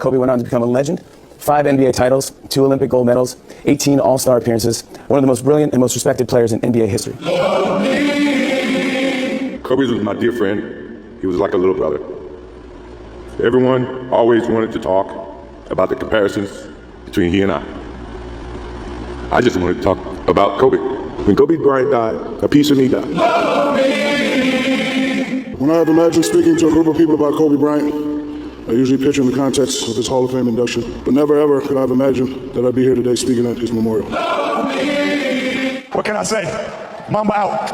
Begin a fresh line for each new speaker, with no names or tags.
Kobe went on to become a legend. 5 NBA titles, 2 Olympic gold medals, 18 All-Star appearances, one of the most brilliant and most respected players in NBA history.
Kobe was my dear friend. He was like a little brother. Everyone always wanted to talk about the comparisons between he and I. I just wanted to talk about Kobe.
When Kobe Bryant died, a piece of me died. When I have imagined speaking to a group of people about Kobe Bryant, I usually picture in the context of his Hall of Fame induction, but never ever could I have imagined that I'd be here today speaking at his memorial.
What can I say? Mamba out.